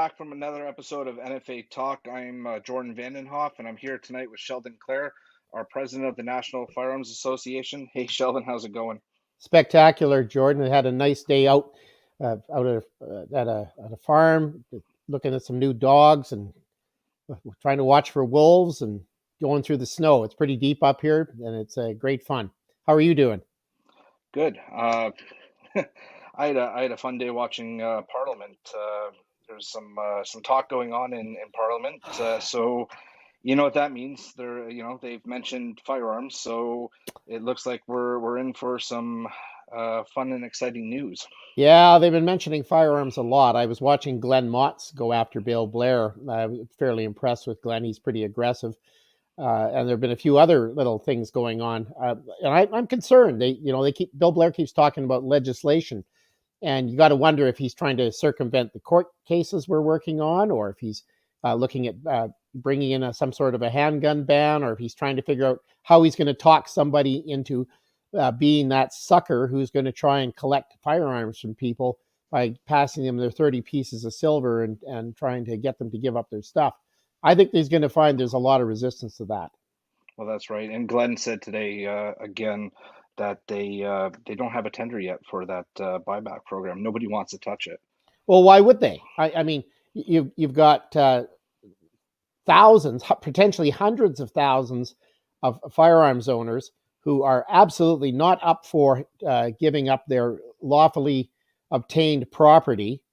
back from another episode of NFA Talk. I'm Jordan Vandenhoff, and I'm here tonight with Sheldon Clare, our president of the National Firearms Association. Hey, Sheldon, how's it going? Spectacular, Jordan. I had a nice day out at a farm, looking at some new dogs and trying to watch for wolves and going through the snow. It's pretty deep up here, and it's great fun. How are you doing? Good. I had a fun day watching Parliament. There's some talk going on in Parliament, so you know what that means. They've mentioned firearms, so it looks like we're in for some fun and exciting news. Yeah, they've been mentioning firearms a lot. I was watching Glenn Motz go after Bill Blair. I was fairly impressed with Glenn. He's pretty aggressive. And there have been a few other little things going on, and I'm concerned. Bill Blair keeps talking about legislation, and you got to wonder if he's trying to circumvent the court cases we're working on, or if he's looking at bringing in some sort of a handgun ban, or if he's trying to figure out how he's going to talk somebody into being that sucker who's going to try and collect firearms from people by passing them their 30 pieces of silver and trying to get them to give up their stuff. I think he's going to find there's a lot of resistance to that. Well, that's right. And Glenn said today again that they don't have a tender yet for that buyback program. Nobody wants to touch it. Well, why would they? I mean, you've got thousands, potentially hundreds of thousands of firearms owners who are absolutely not up for giving up their lawfully obtained property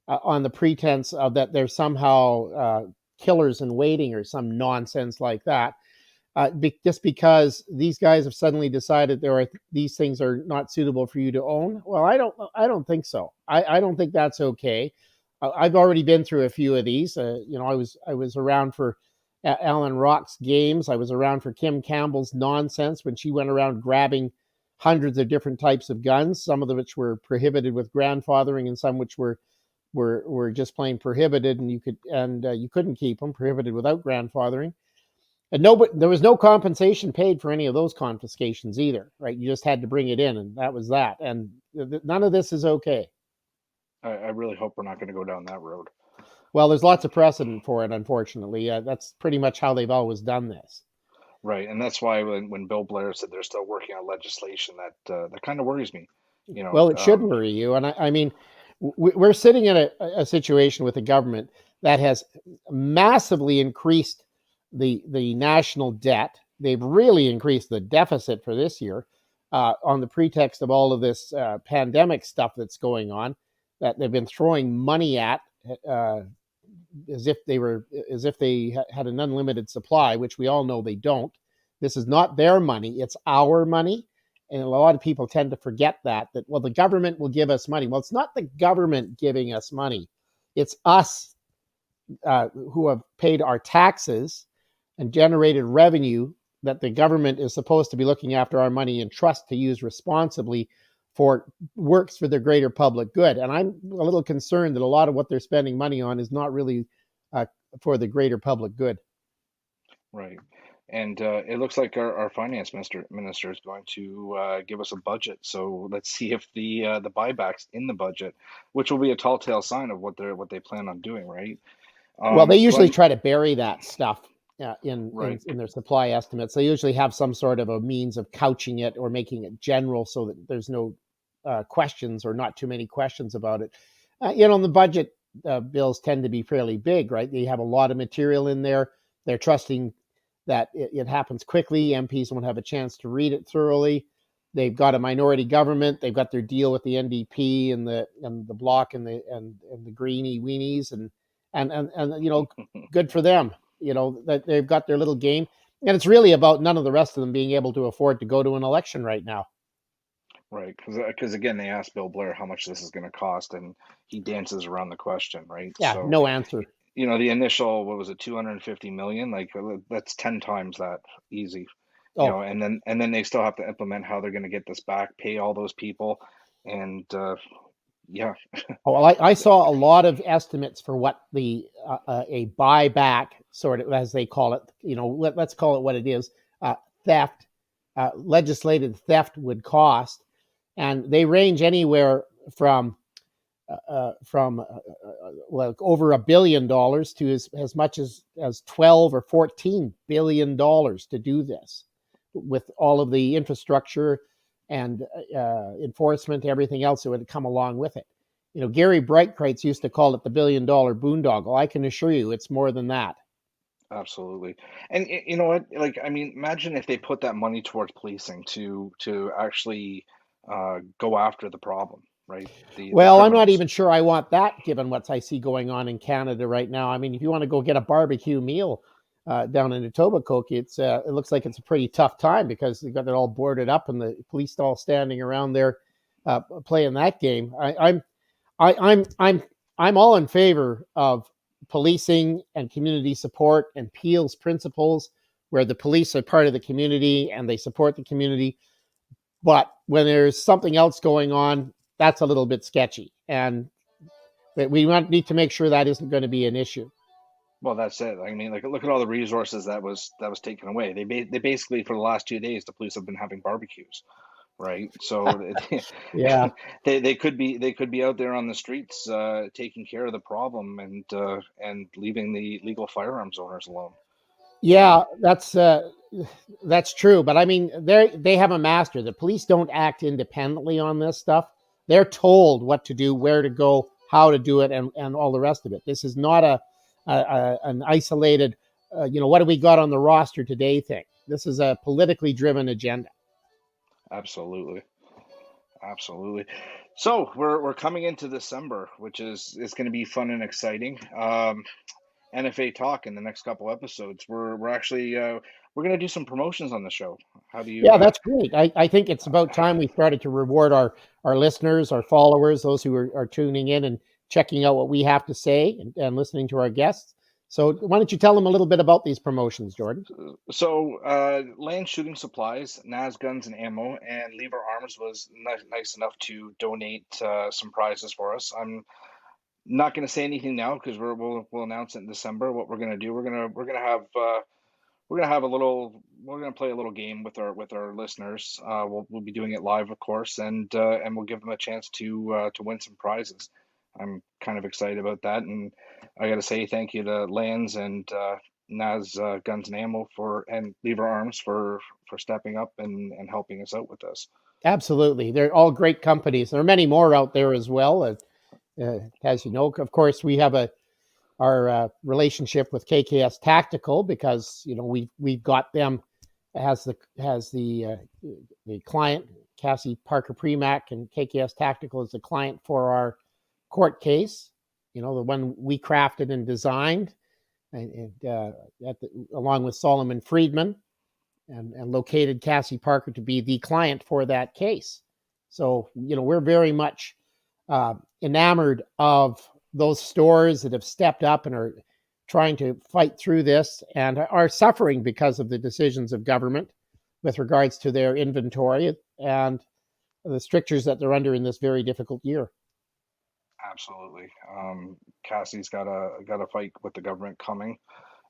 on the pretense of that they're somehow killers in waiting or some nonsense like that. Just because these guys have suddenly decided these things are not suitable for you to own. Well, I don't think so. I don't think that's okay. I've already been through a few of these. I was around for Alan Rock's games. I was around for Kim Campbell's nonsense when she went around grabbing hundreds of different types of guns, some of them which were prohibited with grandfathering, and some which were just plain prohibited, and you couldn't keep them, prohibited without grandfathering. And there was no compensation paid for any of those confiscations either, right? You just had to bring it in, and that was that. And none of this is okay. I really hope we're not going to go down that road. Well, there's lots of precedent for it, unfortunately. That's pretty much how they've always done this. Right, and that's why when Bill Blair said they're still working on legislation, that kind of worries me. Well, it should worry you. And I mean, we're sitting in a situation with a government that has massively increased the national debt. They've really increased the deficit for this year on the pretext of all of this pandemic stuff that's going on, that they've been throwing money at as if they had an unlimited supply, which we all know they don't. This is not their money; it's our money. And a lot of people tend to forget that well, the government will give us money. Well, it's not the government giving us money. It's us who have paid our taxes and generated revenue that the government is supposed to be looking after our money and trust to use responsibly for works for the greater public good. And I'm a little concerned that a lot of what they're spending money on is not really for the greater public good. Right. And it looks like our finance minister is going to give us a budget. So let's see if the buybacks in the budget, which will be a tall tale sign of what they plan on doing, right? Well, they usually try to bury that stuff in their supply estimates. They usually have some sort of a means of couching it or making it general so that there's no questions or not too many questions about it. The budget bills tend to be fairly big, right? They have a lot of material in there. They're trusting that it happens quickly. MPs won't have a chance to read it thoroughly. They've got a minority government. They've got their deal with the NDP and the Bloc and the Greenie weenies and good for them. That they've got their little game, and it's really about none of the rest of them being able to afford to go to an election right now. Right, because again, they asked Bill Blair how much this is going to cost, and he dances around the question, right? Yeah, so, no answer. The initial, what was it, 250 million? Like that's 10 times that easy. And then they still have to implement how they're going to get this back, pay all those people, and yeah. Well, I saw a lot of estimates for what the a buyback, sort of as they call it, let's call it what it is, theft, legislated theft would cost, and they range anywhere from from like over $1 billion to as much as 12 or $14 billion to do this, with all of the infrastructure and enforcement, everything else that would come along with it. Gary Breitkreitz used to call it the $1 billion boondoggle. I can assure you it's more than that. Absolutely. And you know what? Like, I mean, imagine if they put that money towards policing to actually go after the problem, right? The Well, I'm not criminals. even sure I want that, given what I see going on in Canada right now. I mean, if you want to go get a barbecue meal down in Etobicoke, it looks like it's a pretty tough time because they got it all boarded up and the police all standing around there playing that game. I'm all in favor of policing and community support and Peel's principles, where the police are part of the community and they support the community. But when there's something else going on, that's a little bit sketchy, and we need to make sure that isn't going to be an issue. Well, that's it. I mean, like, look at all the resources that was taken away. They basically, for the last 2 days, the police have been having barbecues, right? So Yeah. they could be out there on the streets taking care of the problem and leaving the legal firearms owners alone. You know, Yeah, that's true. But I mean, they have a master. The police don't act independently on this stuff. They're told what to do, where to go, how to do it, and all the rest of it. This is not an isolated, what do we got on the roster today thing. This is a politically driven agenda. absolutely, absolutely. So we're coming into December, which is going to be fun and exciting. NFA talk in the next couple episodes. We're actually we're going to do some promotions on the show. How do you Yeah, that's great. I think it's about time we started to reward our listeners, our followers, those who are tuning in and checking out what we have to say and listening to our guests. So why don't you tell them a little bit about these promotions, Jordan? so Land Shooting Supplies, Nas Guns and Ammo, and Lever Arms was nice enough to donate some prizes for us. I'm not going to say anything now because we'll announce it in December. What we're going to do, we're gonna have a little. We're gonna play a little game with our listeners. We'll be doing it live, of course, and we'll give them a chance to win some prizes. I'm kind of excited about that, and I got to say thank you to Lands and Naz Guns and Ammo and Lever Arms for stepping up and helping us out with this. Absolutely. They're all great companies. There are many more out there as well. As you know, of course, we have our relationship with KKS Tactical because we've got them as the client. Cassie Parker Premack and KKS Tactical is the client for our court case. The one we crafted and designed, and along with Solomon Friedman, and located Cassie Parker to be the client for that case. So we're very much enamored of those stores that have stepped up and are trying to fight through this and are suffering because of the decisions of government with regards to their inventory and the strictures that they're under in this very difficult year. Absolutely. Cassie's got a fight with the government coming.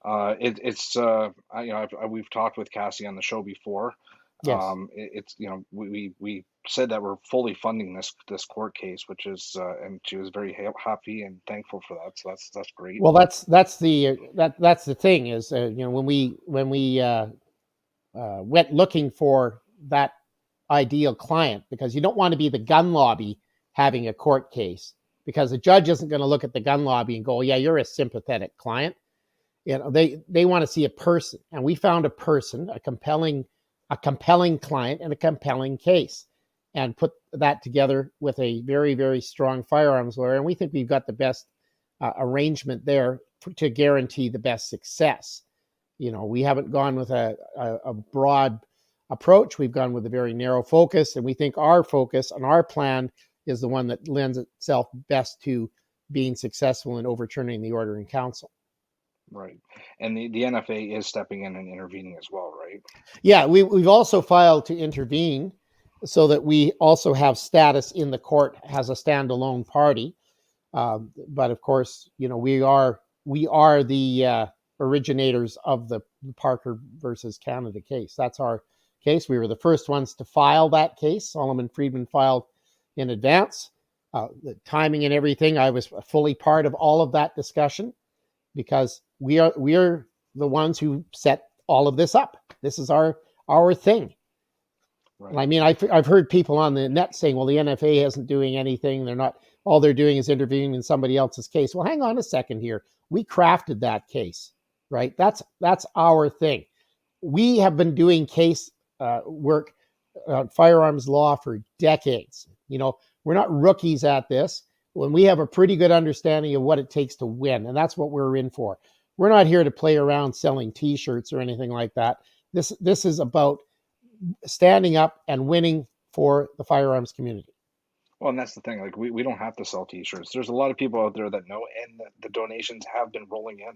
It's we've talked with Cassie on the show before. Yes, It's we said that we're fully funding this court case, which is and she was very happy and thankful for that. So that's great. well, that's the thing is when we went looking for that ideal client, because you don't want to be the gun lobby having a court case, because the judge isn't going to look at the gun lobby and go, oh, yeah, you're a sympathetic client. They want to see a person, and we found a person, a compelling client and a compelling case, and put that together with a very, very strong firearms lawyer. And we think we've got the best arrangement there to guarantee the best success. We haven't gone with a broad approach. We've gone with a very narrow focus, and we think our focus and our plan is the one that lends itself best to being successful in overturning the order in council. Right. And the NFA is stepping in and intervening as well, right? Yeah, we've also filed to intervene so that we also have status in the court as a standalone party. But of course, we are the originators of the Parker versus Canada case. That's our case. We were the first ones to file that case. Solomon Friedman filed in advance. the timing and everything. I was fully part of all of that discussion because we are the ones who set all of this up. This is our thing. And Right. I mean, I've heard people on the net saying, well, the NFA isn't doing anything. They're not, all they're doing is intervening in somebody else's case. Well, hang on a second here. We crafted that case, right? That's our thing. We have been doing case work, firearms law for decades. We're not rookies at this. When we have a pretty good understanding of what it takes to win, and that's what we're in for. We're not here to play around selling T-shirts or anything like that. This is about standing up and winning for the firearms community. Well, and that's the thing. Like we don't have to sell T-shirts. There's a lot of people out there that know, and the donations have been rolling in.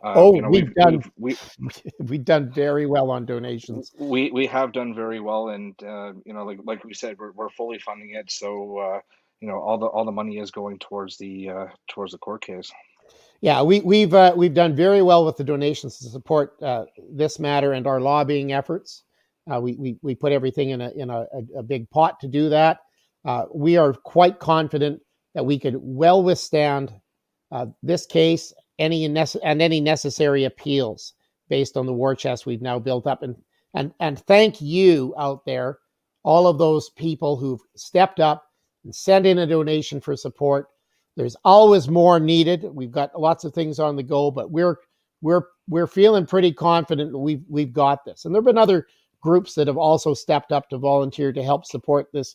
Oh, You know, we've done very well on donations. we have done very well, and you know, like we said, we're fully funding it. So you know, all the money is going towards the court case. Yeah, we've done very well with the donations to support this matter and our lobbying efforts. We put everything in a big pot to do that. We are quite confident that we could well withstand this case, any necessary appeals based on the war chest we've now built up. And thank you out there, all of those people who've stepped up and sent in a donation for support. There's always more needed. We've got lots of things on the go, but we're feeling pretty confident that we've got this. And there've been other groups that have also stepped up to volunteer to help support this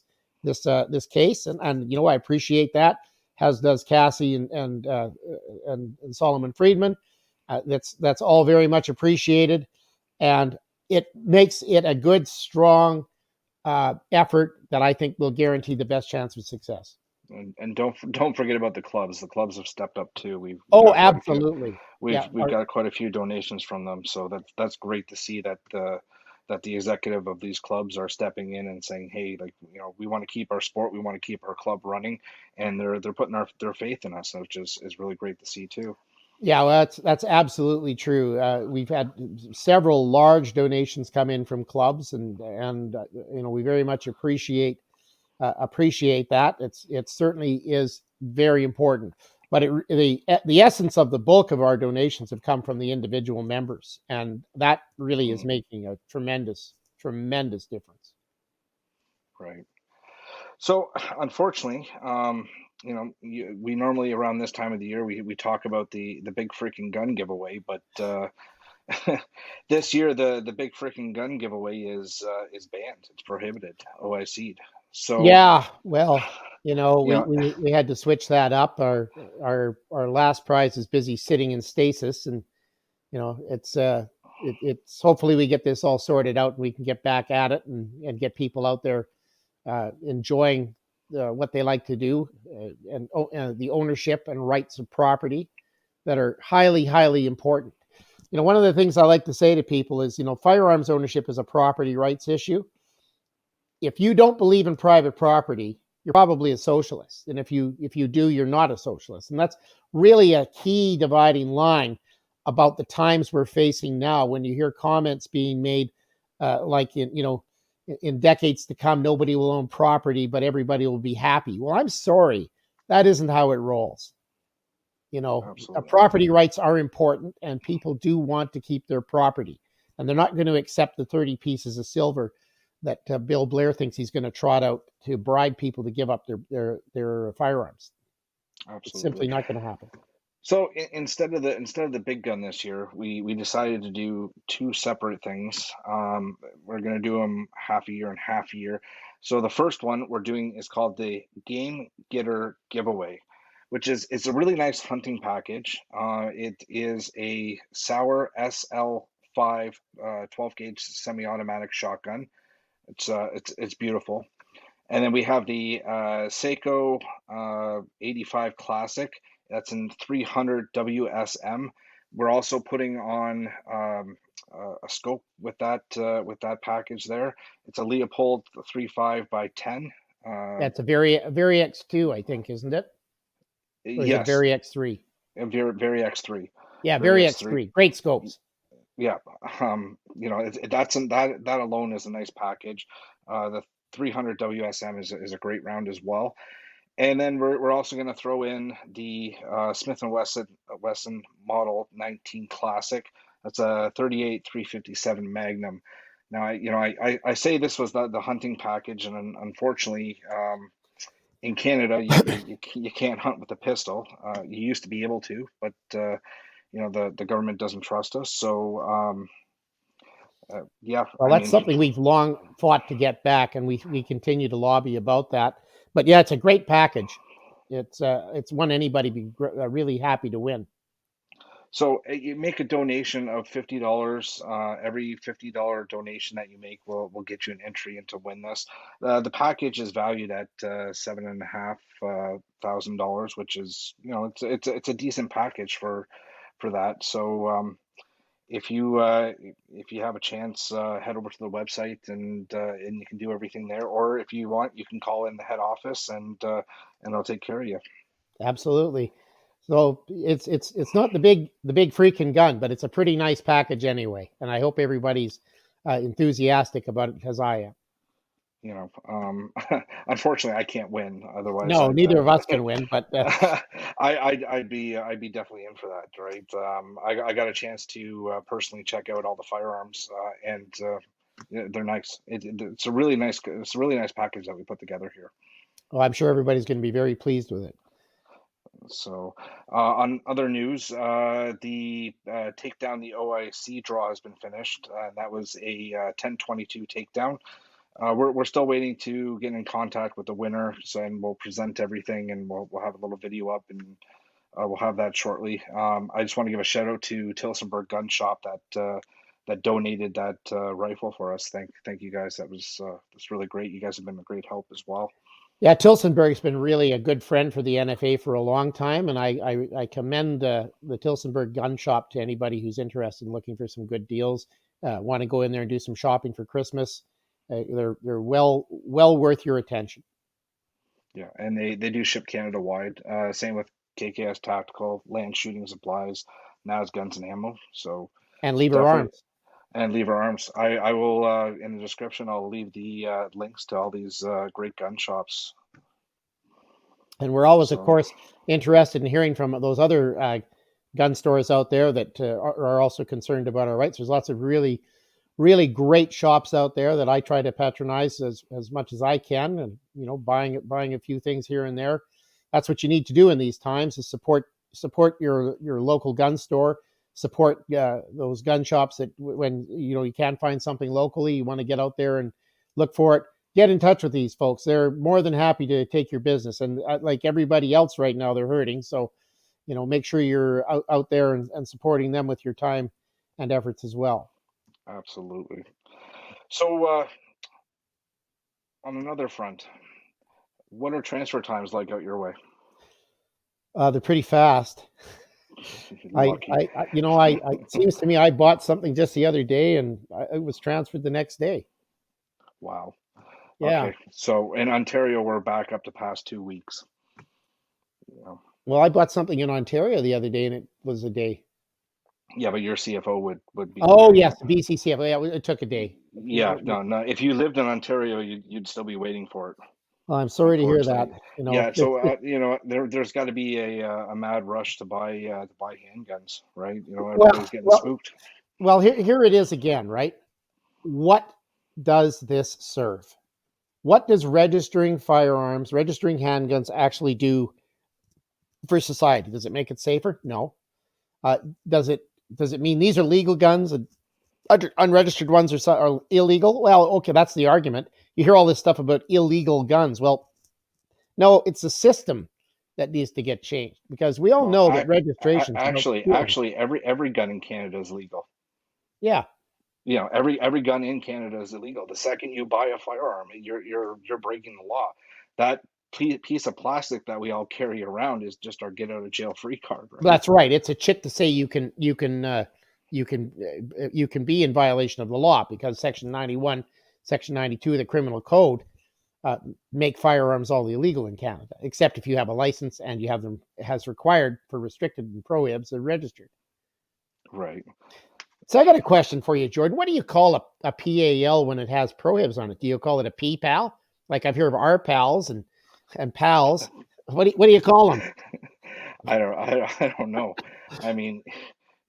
case, and I appreciate that. As does Cassie and Solomon Friedman. That's all very much appreciated, and it makes it a good, strong effort that I think will guarantee the best chance of success. And don't forget about the clubs. The clubs have stepped up too. We've Oh, got quite a few. absolutely. Yeah. We've got quite a few donations from them. So that's great to see that the executive of these clubs are stepping in and saying, hey, like, you know, we want to keep our sport, we want to keep our club running, and they're putting their faith in us, which is really great to see too. Yeah, well, that's absolutely true. We've had several large donations come in from clubs, and we very much appreciate that. It certainly is very important. But the essence of the bulk of our donations have come from the individual members, and that really is making a tremendous difference. Right. So unfortunately, we normally around this time of the year we talk about the big freaking gun giveaway, but this year the big freaking gun giveaway is banned. It's prohibited. OIC'd. So Yeah, well, you know, we had to switch that up. Our last prize is busy sitting in stasis, and it's hopefully we get this all sorted out and we can get back at it and get people out there enjoying what they like to do, and the ownership and rights of property that are highly, highly important. One of the things I like to say to people is, firearms ownership is a property rights issue. If you don't believe in private property, you're probably a socialist. And if you do, you're not a socialist. And that's really a key dividing line about the times we're facing now. When you hear comments being made like in decades to come, nobody will own property, but everybody will be happy. Well, I'm sorry. That isn't how it rolls. absolutely. Property rights are important, and people do want to keep their property. And they're not going to accept the 30 pieces of silver that Bill Blair thinks he's going to trot out to bribe people to give up their firearms. Absolutely. It's simply not going to happen. So instead of the big gun this year, we decided to do two separate things. We're going to do them half a year and half a year. So the first one we're doing is called the Game Getter Giveaway, which is a really nice hunting package. It is a Sauer SL5 12 gauge semi-automatic shotgun. It's beautiful. And then we have the Seiko 85 Classic. That's in 300 WSM. We're also putting on a scope with that package there. It's a Leopold 35 by 10. That's a very X2, I think, isn't it? Or is it Yes, very X3? very X3. Yeah, Very very X3. X3. Great scopes. Yeah, that alone is a nice package. The 300 WSM is a great round as well. And then we're also going to throw in the Smith and Wesson Model 19 Classic. That's a 38 357 Magnum. Now, I say this was the hunting package, and unfortunately, in Canada, you can't hunt with a pistol. You used to be able to, but the government doesn't trust us. So yeah, Well, I that's mean, something we've long fought to get back, and we continue to lobby about that. But yeah, it's a great package. It's one anybody be really happy to win. so you make a donation of $50. Every $50 donation that you make will get you an entry into win this. The package is valued at $7,500, which is it's a decent package for that. So if you have a chance, head over to the website and you can do everything there. Or if you want, you can call in the head office and they'll take care of you. Absolutely. So it's not the big freaking gun, but it's a pretty nice package anyway. And I hope everybody's enthusiastic about it because I am. Unfortunately, I can't win. Otherwise, No, neither of us can win, but I'd be definitely in for that, right? I got a chance to personally check out all the firearms, and yeah, they're nice. It's a really nice package that we put together here. well, I'm sure everybody's going to be very pleased with it. So, on other news, the take down the OIC draw has been finished. That was a 1022 takedown. We're still waiting to get in contact with the winner, so, and we'll present everything, and we'll have a little video up, and we'll have that shortly. I just want to give a shout out to Tillsonburg Gun Shop that donated that rifle for us. Thank you guys. That's really great. You guys have been a great help as well. Yeah, Tilsonburg's been really a good friend for the NFA for a long time, and I commend the Tilsonburg Gun Shop to anybody who's interested in looking for some good deals. Want to go in there and do some shopping for Christmas? They're well worth your attention. Yeah, and they do ship Canada wide. Same with KKS Tactical, Land Shooting Supplies, Nas Guns and Ammo. So And Lever definitely, Arms. and Lever Arms. I will in the description. I'll leave the links to all these great gun shops. And we're always, of So course, interested in hearing from those other gun stores out there that are also concerned about our rights. There's lots of really great shops out there that I try to patronize as much as I can, and buying a few things here and there. That's what you need to do in these times: is support your local gun store, support those gun shops that when you can't find something locally, you want to get out there and look for it. Get in touch with these folks. They're more than happy to take your business, and like everybody else right now, they're hurting. So make sure you're out there and supporting them with your time and efforts as well. absolutely. So on another front, what are transfer times like out your way? They're pretty fast. Lucky. It seems to me I bought something just the other day and it was transferred the next day. Wow. Yeah. Okay. So in Ontario, we're back up to past 2 weeks. Yeah. Well, I bought something in Ontario the other day and it was a day. Yeah, but your CFO would be Oh, very. yes, the BCCF. Yeah, it took a day. Yeah, no. If you lived in Ontario, you'd still be waiting for it. Well, I'm sorry to hear that. Unfortunately, yeah. So there's got to be a mad rush to buy handguns, right? Everybody's getting well, spooked. well, here it is again, right? What does this serve? What does registering firearms, registering handguns actually do for society? Does it make it safer? No. Uh, does it mean these are legal guns and unregistered ones are illegal? Well, okay, that's the argument. You hear all this stuff about illegal guns. Well, no, it's the system that needs to get changed because we all Well, know that registration is about stealing. actually, every gun in Canada is legal. Yeah, Every gun in Canada is illegal. The second you buy a firearm, you're breaking the law. That piece of plastic that we all carry around is just our get out of jail free card, right? that's right. It's a chit to say you can be in violation of the law because Section 91, Section 92 of the Criminal Code make firearms all illegal in Canada, except if you have a license and you have them as required for restricted and prohibits and registered. Right. So I got a question for you, Jordan. What do you call a PAL when it has prohibs on it? Do you call it a P-PAL? Like I've heard of R-PALs and PALs. What do you call them? I don't know. I mean,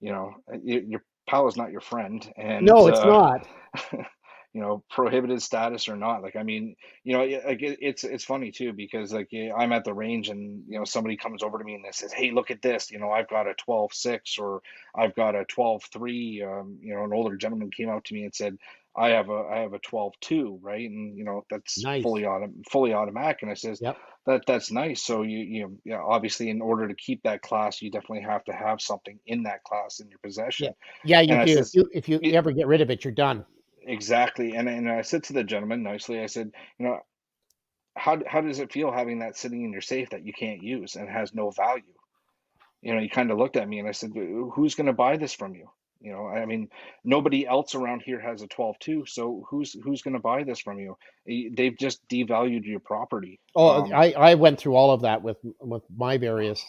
your pal is not your friend, and No, it's not. prohibited status or not. Like, I mean, like it's funny too because like I'm at the range and somebody comes over to me and they says, "Hey, look at this. I've got a 12.6 or I've got a 12.3." An older gentleman came out to me and said, "I have a 12.2, right?" And that's Nice. fully automatic. And I says, Yep. that's nice. So obviously in order to keep that class, you definitely have to have something in that class in your Yeah. possession. Yeah, you And I do. says, If you ever get rid of it, you're done. exactly. And I said to the gentleman nicely, I said, how does it feel having that sitting in your safe that you can't use and has no value? He kind of looked at me and I said, who's going to buy this from you? I mean, nobody else around here has a 12.2, so who's going to buy this from you? They've just devalued your property. Oh, I went through all of that with my various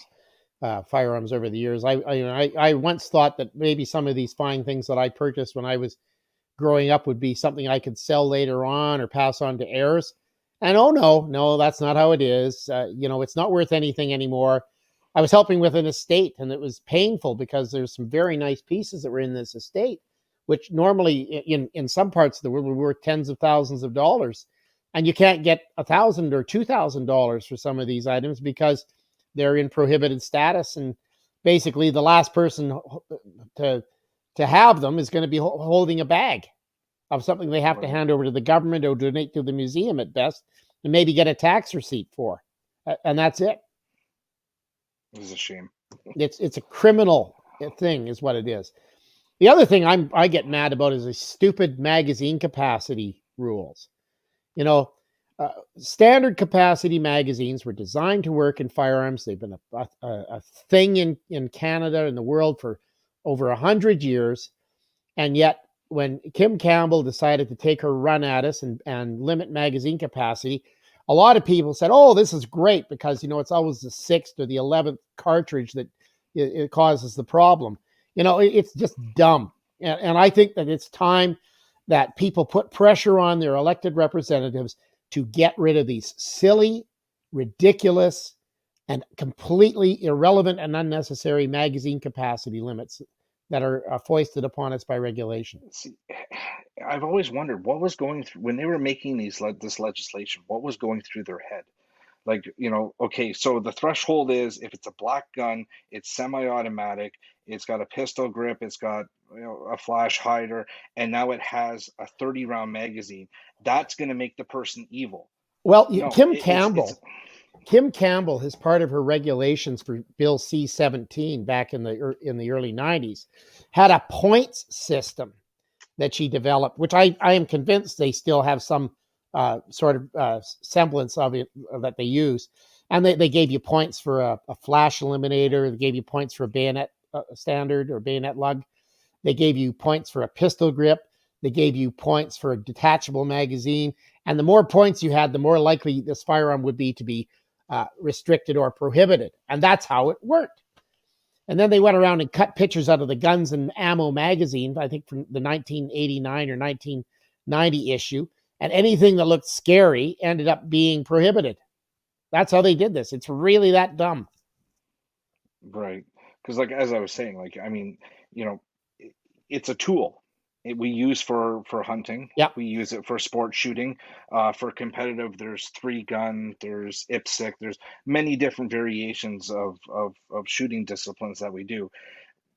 firearms over the years. I once thought that maybe some of these fine things that I purchased when I was growing up would be something I could sell later on or pass on to heirs. And oh no, that's not how it is. It's not worth anything anymore. I was helping with an estate, and it was painful because there's some very nice pieces that were in this estate, which normally in some parts of the world were worth tens of thousands of dollars, and you can't get $1,000 or $2,000 for some of these items because they're in prohibited status, and basically the last person to to have them is going to be holding a bag of something they have to right. hand over to the government or donate to the museum at best, and maybe get a tax receipt for, and that's it. It is a shame. It's a criminal thing, is what it is. The other thing I get mad about is the stupid magazine capacity rules. You know, standard capacity magazines were designed to work in firearms. They've been a thing in Canada and the world for over 100 years, and yet when Kim Campbell decided to take her run at us and limit magazine capacity, a lot of people said, "Oh, this is great because it's always the sixth or the 11th cartridge that it causes the problem." It's just dumb, and I think that it's time that people put pressure on their elected representatives to get rid of these silly, ridiculous, and completely irrelevant and unnecessary magazine capacity limits that are foisted upon us by regulation. See, I've always wondered what was going through when they were making this legislation. What was going through their head? Like, okay, so the threshold is if it's a black gun, it's semi-automatic, it's got a pistol grip, it's got a flash hider, and now it has a 30-round magazine. That's going to make the person evil. Well, No, Kim it's Campbell, Kim Campbell, as part of her regulations for Bill C-17 back in the early '90s, had a points system that she developed, which I am convinced they still have some sort of semblance of it that they use. And they gave you points for a flash eliminator. They gave you points for a bayonet standard or bayonet lug. They gave you points for a pistol grip. They gave you points for a detachable magazine. And the more points you had, the more likely this firearm would be to be restricted or prohibited. And that's how it worked. And then they went around and cut pictures out of the Guns and Ammo magazine, I think from the 1989 or 1990 issue. And anything that looked scary ended up being prohibited. That's how they did this. It's really that dumb. right. Because like as I was saying, like I mean, you know, it's a tool. We use for hunting. Yep. We use it for sport shooting. For competitive, there's three gun, there's IPSC, there's many different variations of shooting disciplines that we do.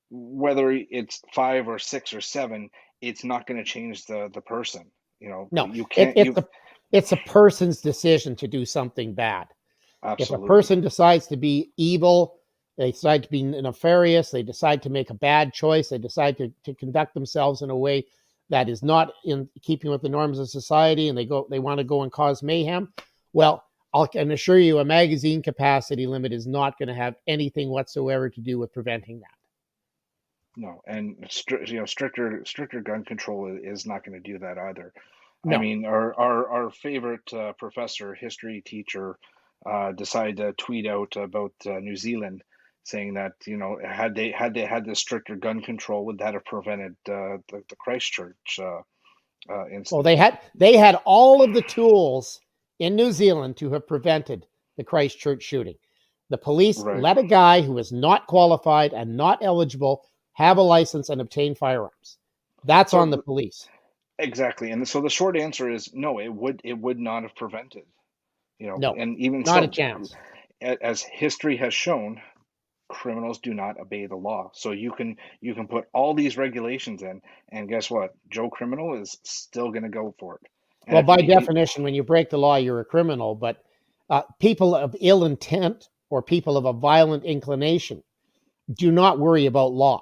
Whether it's five or six or seven, it's not going to change the person. No, You it, can't. it's You a it's a person's decision to do something bad. If a absolutely person decides to be evil, they decide to be nefarious, they decide to make a bad choice, they decide to conduct themselves in a way that is not in keeping with the norms of society, and they want to go and cause mayhem. Well, I can assure you a magazine capacity limit is not going to have anything whatsoever to do with preventing that. no. And stricter gun control is not going to do that either. I No. mean, our favorite professor, history teacher, decided to tweet out about New Zealand, saying that had they had this stricter gun control, would that have prevented the Christchurch Well, incident? they had all of the tools in New Zealand to have prevented the Christchurch shooting. The police Right. let a guy who is not qualified and not eligible have a license and obtain firearms. That's on the So police. exactly, and so the short answer is no. It would not have prevented. No, And even not a still, chance. as history has shown, criminals do not obey the law. So you can put all these regulations in, and guess what? Joe Criminal is still going to go for it. And Well, if by he, definition, when you break the law, you're a criminal. But people of ill intent or people of a violent inclination do not worry about law.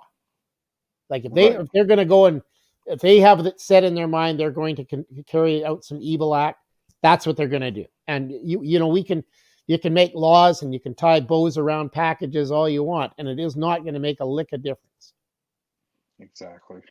Like right, if they're going to go and if they have it set in their mind they're going to carry out some evil act, that's what they're going to do. And you can make laws and you can tie bows around packages all you want, and it is not going to make a lick of difference. exactly.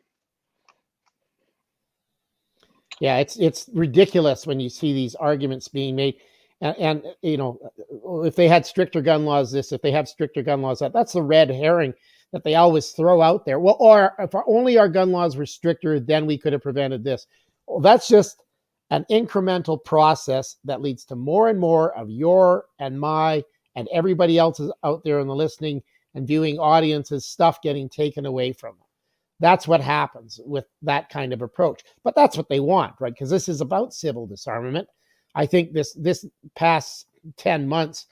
Yeah, it's ridiculous when you see these arguments being made. And if they had stricter gun laws, if they have stricter gun laws, that's the red herring that they always throw out there. Well, or if only our gun laws were stricter, then we could have prevented this. Well, that's just an incremental process that leads to more and more of your and my and everybody else's out there in the listening and viewing audiences stuff getting taken away from them. That's what happens with that kind of approach. But that's what they want, right? Because this is about civil disarmament. I think this past 10 months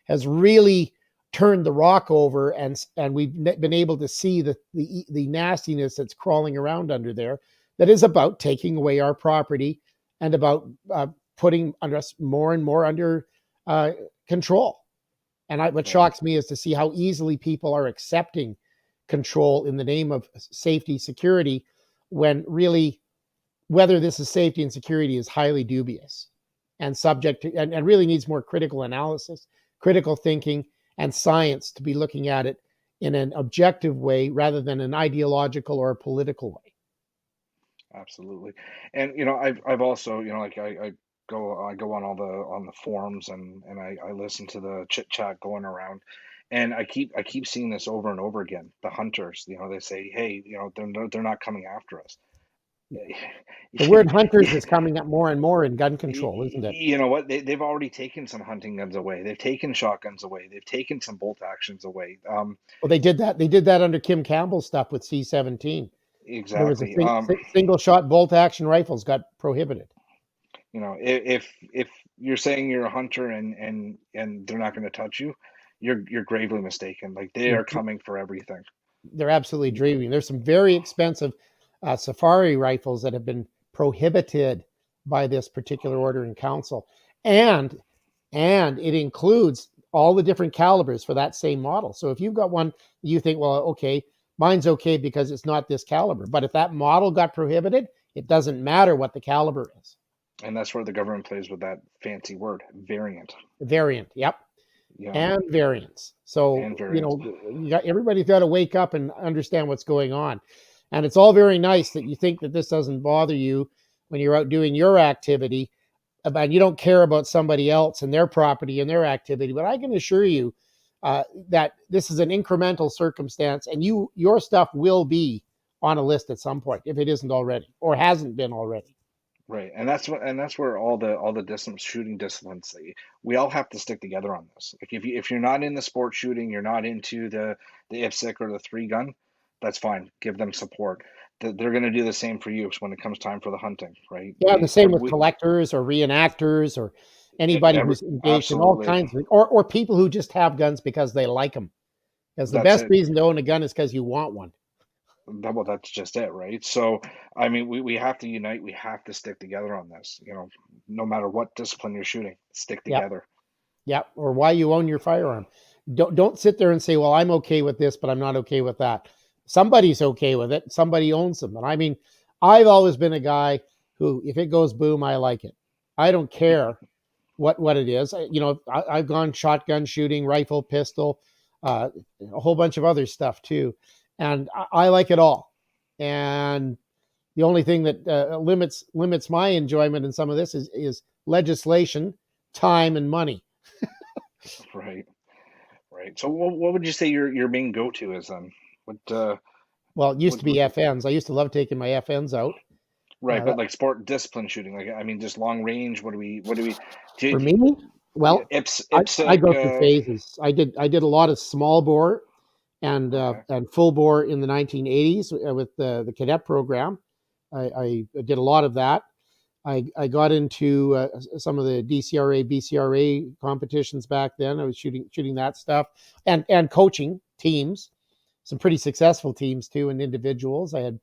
has really turned the rock over, and we've been able to see the nastiness that's crawling around under there, that is about taking away our property and about putting us more and more under control. And what shocks me is to see how easily people are accepting control in the name of safety, security, when really whether this is safety and security is highly dubious and subject to, and really needs more critical analysis, critical thinking, and science to be looking at it in an objective way rather than an ideological or a political way. Absolutely. And I've also, like I go on the forums, and I listen to the chit chat going around, and I keep seeing this over and over again. The hunters, they say, hey, they're not coming after us. The word hunters is coming up more and more in gun control, isn't it? You know what? They've already taken some hunting guns away. They've taken shotguns away. They've taken some bolt actions away. Well, they did that. They did that under Kim Campbell's stuff with C-17. There was a Exactly. single shot bolt action rifles got prohibited. If you're saying you're a hunter and they're not going to touch you, you're gravely mistaken. Like, they are coming for everything. They're absolutely dreaming. There's some very expensive safari rifles that have been prohibited by this particular order in council, and it includes all the different calibers for that same model. So if you've got one, you think, well, okay, mine's okay because it's not this caliber. But if that model got prohibited, it doesn't matter what the caliber is. And that's where the government plays with that fancy word, variant. Variant, yep. Yeah, And variants. So, and variant. Everybody's got to wake up and understand what's going on. And it's all very nice that you think that this doesn't bother you when you're out doing your activity, and you don't care about somebody else and their property and their activity. But I can assure you that this is an incremental circumstance, and your stuff will be on a list at some point if it isn't already or hasn't been already. Right, and that's where all the shooting disciplines, we all have to stick together on this. Like, if you're not into sport shooting, you're not into the IPSC or the 3-gun, that's fine. Give them support. They're going to do the same for you when it comes time for the hunting, right? Yeah, the same with collectors or reenactors or anybody who's engaged in all Absolutely. kinds of, or people who just have guns because they like them. Because the That's best it. reason to own a gun is because you want one. Well, that's just it, right? So, I mean, we have to unite. We have to stick together on this. No matter what discipline you're shooting, stick Yeah, together. yeah. Or why you own your firearm. Don't sit there and say, well, I'm okay with this, but I'm not okay with that. Somebody's okay with it. Somebody owns them. And I mean, I've always been a guy who, if it goes boom, I like it. I don't care what it is. I've gone shotgun shooting, rifle, pistol, a whole bunch of other stuff too. And I like it all. And the only thing that limits my enjoyment in some of this is legislation, time, and money. Right, right. So, what would you say your main go-to is then? What Well, it used what to be what? FNs. I used to love taking my FNs out. Right, but That, like sport discipline shooting, like, I mean, just long range. What do we? Do for you, me, Yeah, Well, I IPSC. go through phases. I did a lot of small bore Okay. and full bore in the 1980s with the cadet program. I did a lot of that. I got into some of the DCRA, BCRA competitions back then. I was shooting that stuff and coaching teams, some pretty successful teams too, and individuals. I had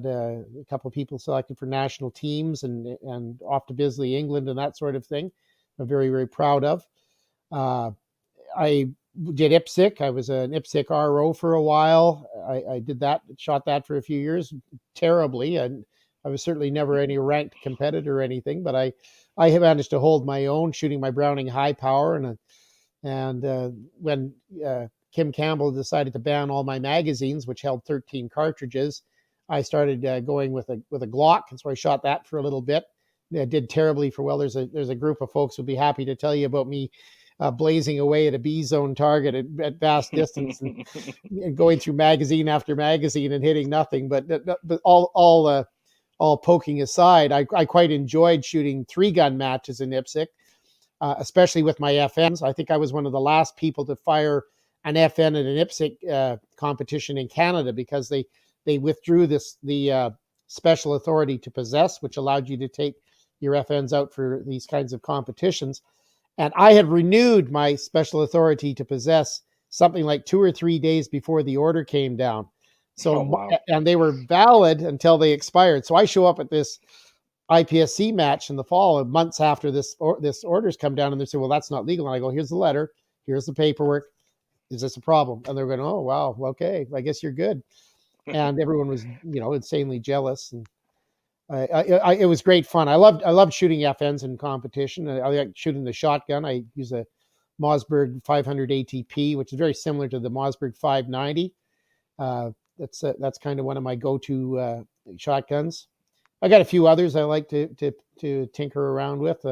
a couple of people selected for national teams and off to Bisley, England, and that sort of thing. I'm very very proud of. Uh, I did IPSC. I was an IPSC RO for a while. I did that, shot that for a few years, terribly, and I was certainly never any ranked competitor or anything. But I have managed to hold my own, shooting my Browning high power, and when Kim Campbell decided to ban all my magazines, which held 13 cartridges, I started going with a Glock, and so I shot that for a little bit. It did terribly for well. There's a group of folks who'll be happy to tell you about me blazing away at a B zone target at vast distance and going through magazine after magazine and hitting nothing. But all poking aside, I quite enjoyed shooting 3-gun matches in IPSC, especially with my FNs. I think I was one of the last people to fire an FN at an IPSC competition in Canada because they withdrew the special authority to possess, which allowed you to take your FNs out for these kinds of competitions. And I had renewed my special authority to possess something like 2 or 3 days before the order came down. Oh So, wow. and they were valid until they expired. So I show up at this IPSC match in the fall, months after this orders come down, and they say, "Well, that's not legal." And I go, "Here's the letter. Here's the paperwork. Is this a problem?" And they're going, "Oh, wow, okay, I guess you're good." And everyone was, insanely jealous, and it was great fun. I loved shooting FNs in competition. I like shooting the shotgun. I use a Mossberg 500 ATP, which is very similar to the Mossberg 590. That's kind of one of my go-to shotguns. I got a few others I like to tinker around with.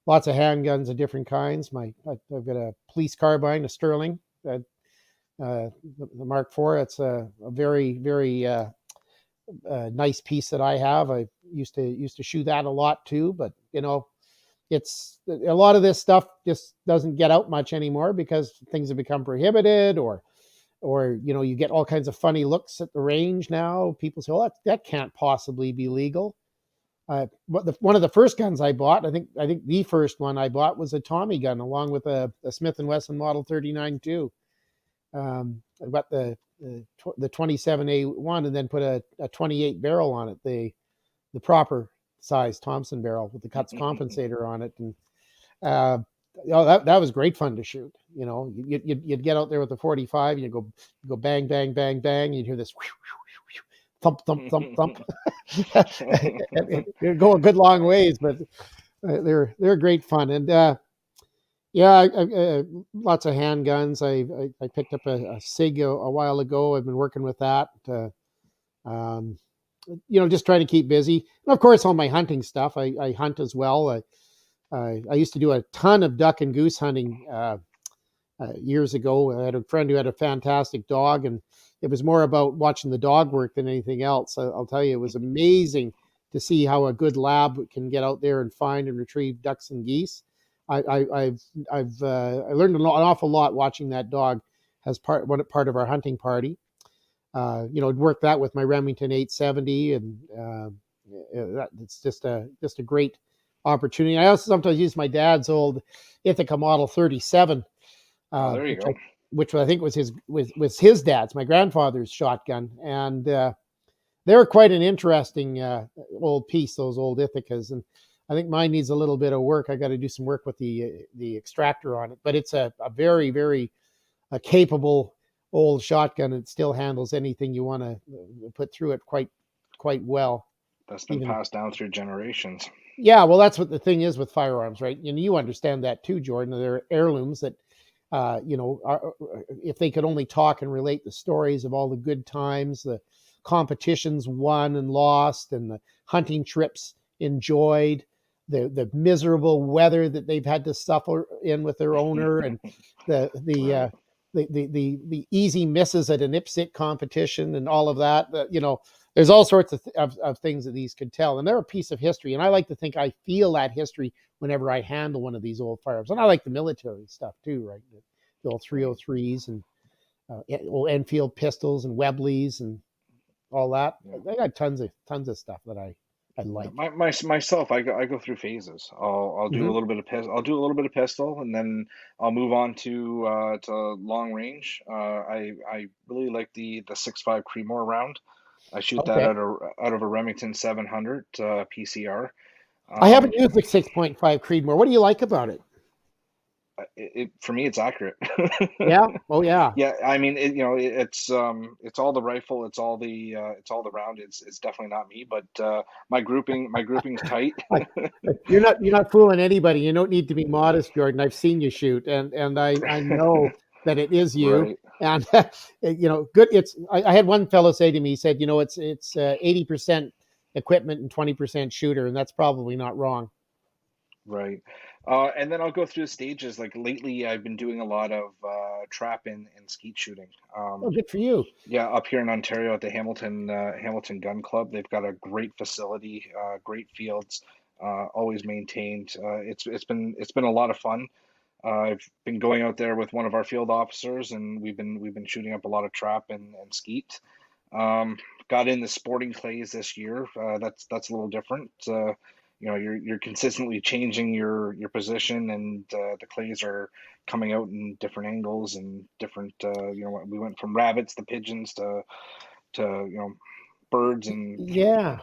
Lots of handguns of different kinds. I've got a police carbine, a Sterling, the Mark IV. It's a very very nice piece that I have. I used to shoot that a lot too, but it's a lot of this stuff just doesn't get out much anymore because things have become prohibited, or you get all kinds of funny looks at the range now. People say, "Oh, that can't possibly be legal." One of the first guns I bought, I think the first one I bought was a Tommy gun, along with a Smith and Wesson Model 39-2. I got the 27A1 and then put a 28 barrel on it, the proper size Thompson barrel with the cuts compensator on it, and that was great fun to shoot. You'd get out there with the 45, and you go bang bang bang bang, you'd hear this thump thump thump thump. It'd go a good long ways, but they're great fun. And yeah, lots of handguns. I picked up a SIG a while ago. I've been working with that. Um, just trying to keep busy. And of course, all my hunting stuff. I hunt as well. I used to do a ton of duck and goose hunting years ago. I had a friend who had a fantastic dog, and it was more about watching the dog work than anything else. I'll tell you, it was amazing to see how a good lab can get out there and find and retrieve ducks and geese. I've learned an awful lot watching that dog as part of our hunting party. I'd work that with my Remington 870, and it's just a great opportunity. I also sometimes use my dad's old Ithaca Model 37, Oh, there you go. which I think was his dad's, my grandfather's shotgun, and they're quite an interesting old piece, those old Ithacas, and I think mine needs a little bit of work. I got to do some work with the extractor on it, but it's a very very capable old shotgun. It still handles anything you want to put through it quite well. That's been Even passed down through generations. Yeah, well, that's what the thing is with firearms, right? And you understand that too, Jordan. They're heirlooms that if they could only talk and relate the stories of all the good times, the competitions won and lost, and the hunting trips enjoyed, the miserable weather that they've had to suffer in with their owner, and the Right. the easy misses at an IPSC competition and all of that. There's all sorts of things that these could tell, and they're a piece of history. And I like to think I feel that history whenever I handle one of these old firearms. And I like the military stuff too, right? The old 303s and old Enfield pistols and Webleys and all that. Yeah. I got tons of stuff that I Yeah, like. myself, I go through phases. I'll do a Hmm. little bit of pistol. I'll do a little bit of pistol, and then I'll move on to long range. I really like the 6.5 Creedmoor round. I shoot that Okay. out of a Remington 700 PCR. I haven't Um, used the 6.5 Creedmoor. What do you like about it? for me, it's accurate. Yeah. Oh yeah. Yeah, I mean, it's all the rifle, it's all the round. It's definitely not me, but my grouping's tight. Like, you're not fooling anybody. You don't need to be modest, Jordan. I've seen you shoot, and I know that it is you. Right, And good. I had one fellow say to me, he said, it's 80% equipment and 20% shooter, and that's probably not wrong. right. And then I'll go through the stages. Like lately, I've been doing a lot of trap and skeet shooting. Oh, good for you. Yeah, up here in Ontario at the Hamilton Gun Club, they've got a great facility, great fields, always maintained. It's been a lot of fun. I've been going out there with one of our field officers, and we've been shooting up a lot of trap and skeet. Um, got in the sporting clays this year. That's a little different. You're consistently changing your position, and the clays are coming out in different angles and different. We went from rabbits to pigeons to birds, and Yeah,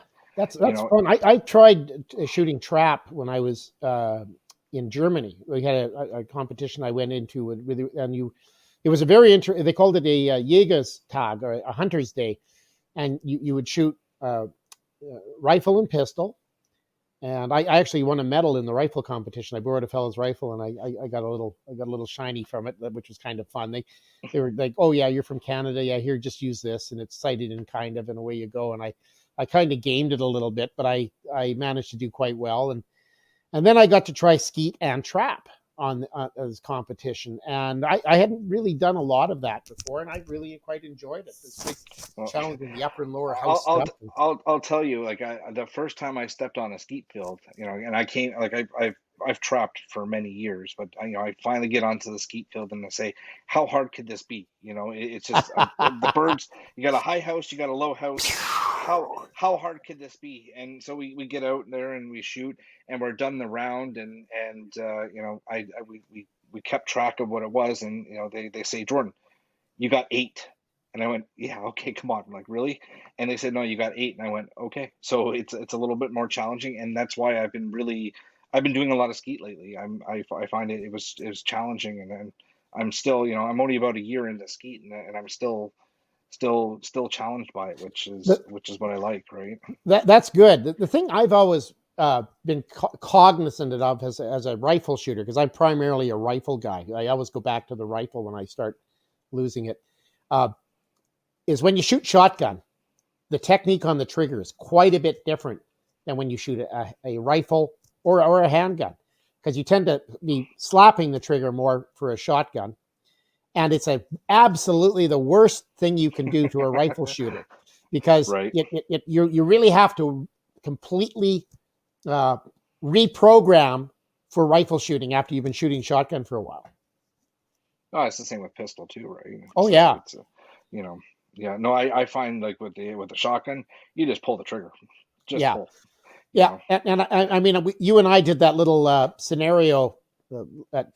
you that's know, fun. I tried shooting trap when I was in Germany. We had a competition I went into and it was a very interesting. They called it a Jägerstag or a hunter's day, and you would shoot rifle and pistol. And I actually won a medal in the rifle competition. I borrowed a fellow's rifle, and I got a little shiny from it, which was kind of fun. They were like, "Oh yeah, you're from Canada. Yeah, here, just use this," and it's sighted in kind of, and away you go. And I kind of gamed it a little bit, but I managed to do quite well. And then I got to try skeet and trap on as competition, and I hadn't really done a lot of that before, and I really quite enjoyed it. It's like well, challenging the upper and lower house I'll I'll stuff. I'll tell you, like the first time I stepped on a skeet field, and I came like I've trapped for many years, but I finally get onto the skeet field and I say, how hard could this be? It's just the birds. You got a high house, you got a low house. How hard could this be? And so we get out there and we shoot, and we're done the round, and we kept track of what it was, and they say, Jordan, you got eight. And I went, yeah, okay, come on. I'm like, really? And they said, no, you got eight. And I went, okay. So it's a little bit more challenging, and that's why I've been doing a lot of skeet lately. I find it was challenging, and then I'm still, I'm only about a year into skeet, and I'm still challenged by it, which is The, which is what I like, right? that's good. The thing I've always been cognizant of as a rifle shooter, because I'm primarily a rifle guy. I always go back to the rifle when I start losing it. Uh, is when you shoot shotgun, the technique on the trigger is quite a bit different than when you shoot a rifle or a handgun, because you tend to be slapping the trigger more for a shotgun, and it's absolutely the worst thing you can do to a rifle shooter, because Right. you really have to completely uh, reprogram for rifle shooting after you've been shooting shotgun for a while. Oh, it's the same with pistol too, right? Oh It's yeah, it's you know, yeah. No, I find like with the shotgun, you just pull the trigger, just yeah, pull, you yeah. know. And I mean, you and I did that little scenario at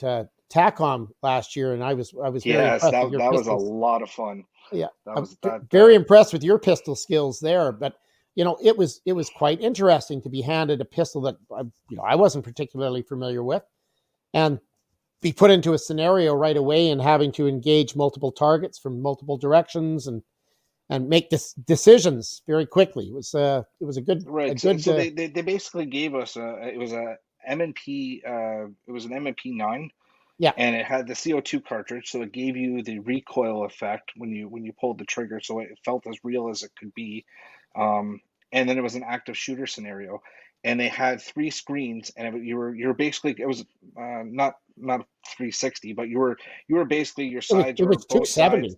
TACOM last year, and I was very Yes, impressed with that your that was a pistols. lot of fun. Yeah, That I'm was that. very impressed with your pistol skills there. But it was quite interesting to be handed a pistol that I wasn't particularly familiar with, and be put into a scenario right away and having to engage multiple targets from multiple directions and make decisions very quickly. It was a good a Right. So, good so they basically gave us it was a M&P it was an M&P 9, yeah. and it had the CO2 cartridge, so it gave you the recoil effect when you pulled the trigger, so it felt as real as it could be. And then it was an active shooter scenario, and they had three screens, and you were basically, it was not 360, but you were basically, your sides It were was both sides. 270.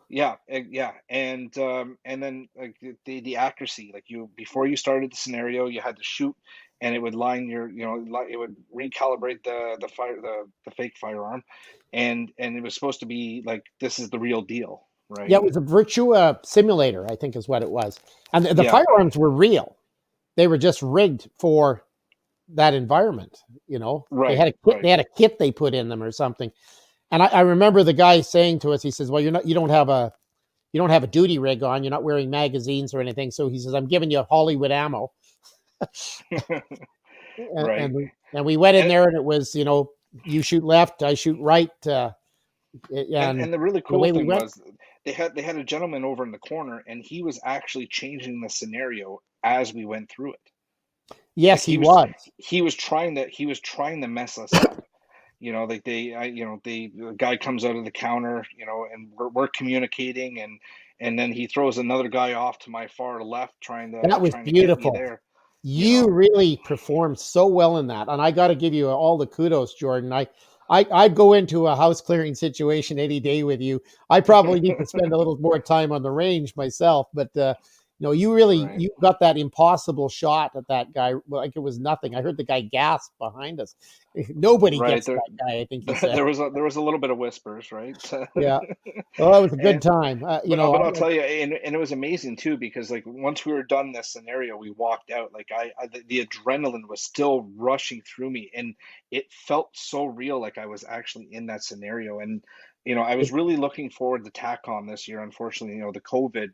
Yeah, yeah, and then like the accuracy, like you, before you started the scenario, you had to shoot, and it would line your, it would recalibrate the fake firearm, and it was supposed to be like, this is the real deal, Yeah, right? it was a Virtua simulator, I think is what it was. And the Yeah, firearms were real. They were just rigged for that environment. They right, had a kit. right. They had a kit they put in them or something. And I remember the guy saying to us, he says, "Well, you don't have a duty rig on. You're not wearing magazines or anything." So he says, "I'm giving you Hollywood ammo." and Right. and we went in And there, and it was, you shoot left, I shoot right, and and the really cool away we thing went. was, they had a gentleman over in the corner, and he was actually changing the scenario as we went through it. Like Yes, he was. he was trying to mess us up. Like the guy comes out of the counter, and we're communicating, and then he throws another guy off to my far left, That was trying to get me beautiful. there, you You know. really performed so well in that, and I got to give you all the kudos, Jordan. I'd go into a house clearing situation any day with you. I probably need to spend a little more time on the range myself, but no, Right. you got that impossible shot at that guy like it was nothing. I heard the guy gasp behind us. Nobody Right gets there. that guy, I think he said. There was a little bit of whispers, right? Yeah. Well, that was a good And time. but I'll tell you, and it was amazing too, because like once we were done this scenario, we walked out. Like the adrenaline was still rushing through me, and it felt so real, like I was actually in that scenario. And I was really looking forward to TACOM this year. Unfortunately, the COVID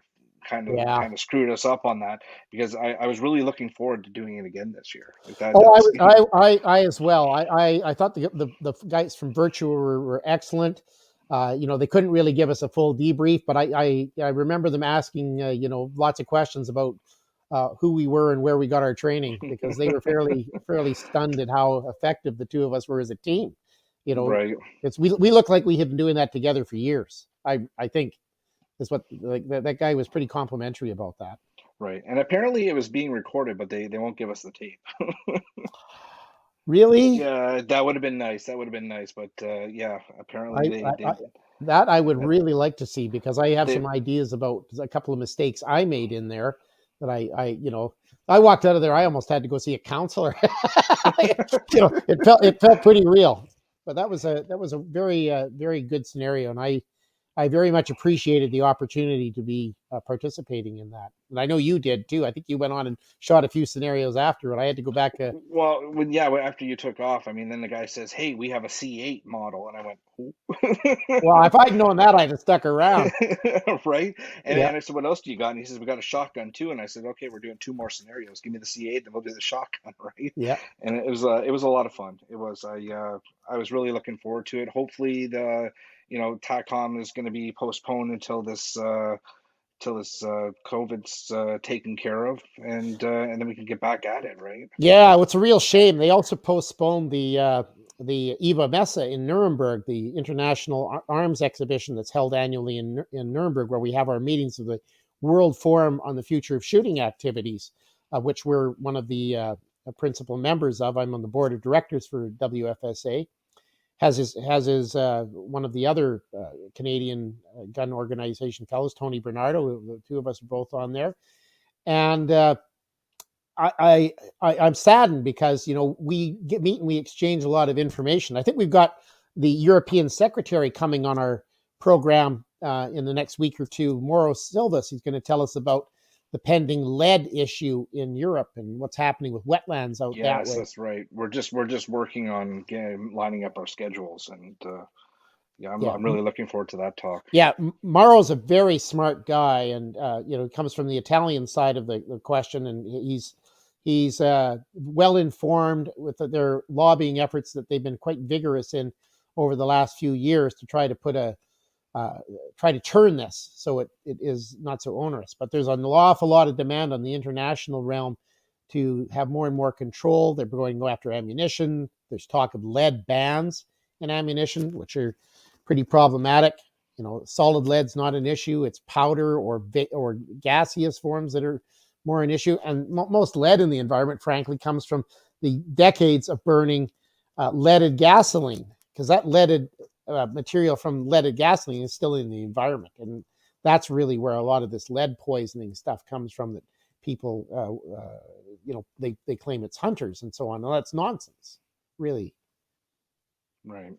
yeah. kind of screwed us up on that, because I was really looking forward to doing it again this year. Like Oh, I that's was, I as well. I thought the guys from Virtua were excellent. They couldn't really give us a full debrief, but I remember them asking, lots of questions about who we were and where we got our training, because they were fairly stunned at how effective the two of us were as a team. You know, right. it's we look like we have been doing that together for years. I think is what, like, that guy was pretty complimentary about that. Right. And apparently it was being recorded, but they won't give us the tape. Really? Yeah, that would have been nice. That would have been nice. But yeah, apparently I that I would really like to see, because I have they some ideas about a couple of mistakes I made in there that I walked out of there. I almost had to go see a counselor. It felt pretty real, but that was a very very good scenario, and I very much appreciated the opportunity to be participating in that. And I know you did too. I think you went on and shot a few scenarios after, and I had to go back. well, after you took off, I mean, then the guy says, "Hey, we have a C8 model," and I went, Well, "Who?" if I'd known that, I'd have stuck around. Right? Yeah, And I said, "What else do you got?" And he says, "We got a shotgun too." And I said, "Okay, we're doing two more scenarios. Give me the C8, then we'll do the shotgun." Right? yeah. And it was a lot of fun. I was really looking forward to it. Hopefully the TACOM is going to be postponed until this COVID's taken care of, and then we can get back at it, right? Yeah, well, it's a real shame. They also postponed the Eva Messe in Nuremberg, the international arms exhibition that's held annually in Nuremberg, where we have our meetings of the World Forum on the Future of Shooting Activities, which we're one of the principal members of. I'm on the board of directors for WFSA. Has his one of the other Canadian gun organization fellows, Tony Bernardo. The two of us are both on there, and I'm saddened because we meet and we exchange a lot of information. I think we've got the European Secretary coming on our program in the next week or two. Mauro Silvas, he's going to tell us about the pending lead issue in Europe and what's happening with wetlands out that Yes, way. that's right. We're just working on lining up our schedules, and yeah, Yeah, I'm really looking forward to that talk. yeah. Mauro's a very smart guy, and comes from the Italian side of the question, and he's well informed with their lobbying efforts that they've been quite vigorous in over the last few years to try to uh, try to turn this so it is not so onerous. But there's an awful lot of demand on the international realm to have more and more control. They're going to go after ammunition. There's talk of lead bans in ammunition, which are pretty problematic. Solid lead's not an issue. It's powder or gaseous forms that are more an issue. And most lead in the environment, frankly, comes from the decades of burning leaded gasoline, because that leaded material from leaded gasoline is still in the environment. And that's really where a lot of this lead poisoning stuff comes from, that people, they claim it's hunters and so on. Well, that's nonsense, really. Right.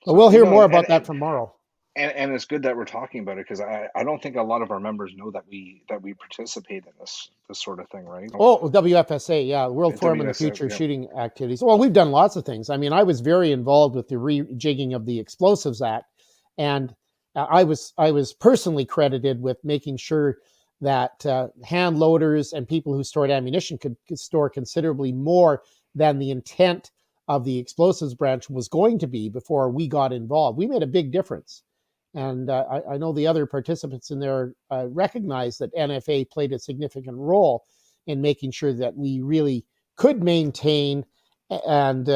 But we'll hear more about that tomorrow. And it's good that we're talking about it, because I don't think a lot of our members know that we participate in this sort of thing, right? Oh, WFSA, yeah, World Forum on the Future Shooting Activities. Well, we've done lots of things. I mean, I was very involved with the rejigging of the Explosives Act, and I was personally credited with making sure that hand loaders and people who stored ammunition could store considerably more than the intent of the explosives branch was going to be before we got involved. We made a big difference. And I know the other participants in there recognize that NFA played a significant role in making sure that we really could maintain and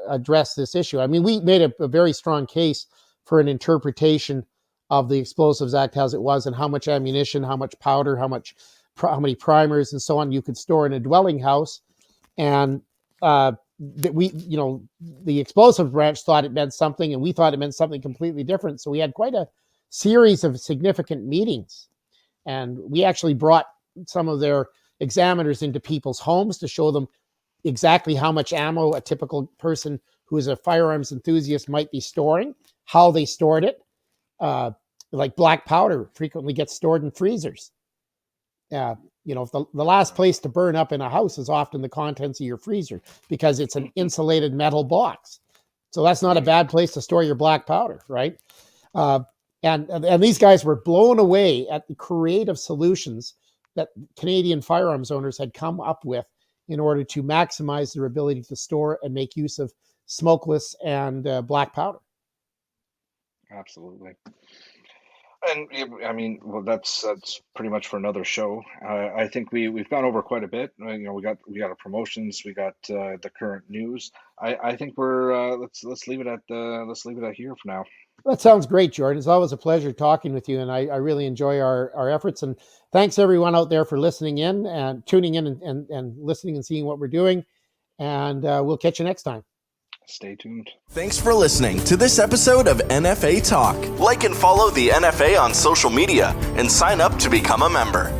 address this issue. I mean, we made a very strong case for an interpretation of the Explosives Act as it was, and how much ammunition, how much powder, how many primers, and so on you could store in a dwelling house. And that the explosive branch thought it meant something, and we thought it meant something completely different. So we had quite a series of significant meetings, and we actually brought some of their examiners into people's homes to show them exactly how much ammo a typical person who is a firearms enthusiast might be storing, how they stored it. Like black powder frequently gets stored in freezers. If the last place to burn up in a house is often the contents of your freezer, because it's an insulated metal box. So that's not a bad place to store your black powder, right? And these guys were blown away at the creative solutions that Canadian firearms owners had come up with in order to maximize their ability to store and make use of smokeless and black powder. Absolutely. And I mean, well, that's pretty much for another show. I think we've gone over quite a bit. We got our promotions, we got the current news. I think we're let's leave it at here for now. That sounds great, Jordan. It's always a pleasure talking with you, and I really enjoy our efforts. And thanks everyone out there for listening in and tuning in and listening and seeing what we're doing. And we'll catch you next time. Stay tuned. Thanks for listening to this episode of NFA Talk. Like and follow the NFA on social media and sign up to become a member.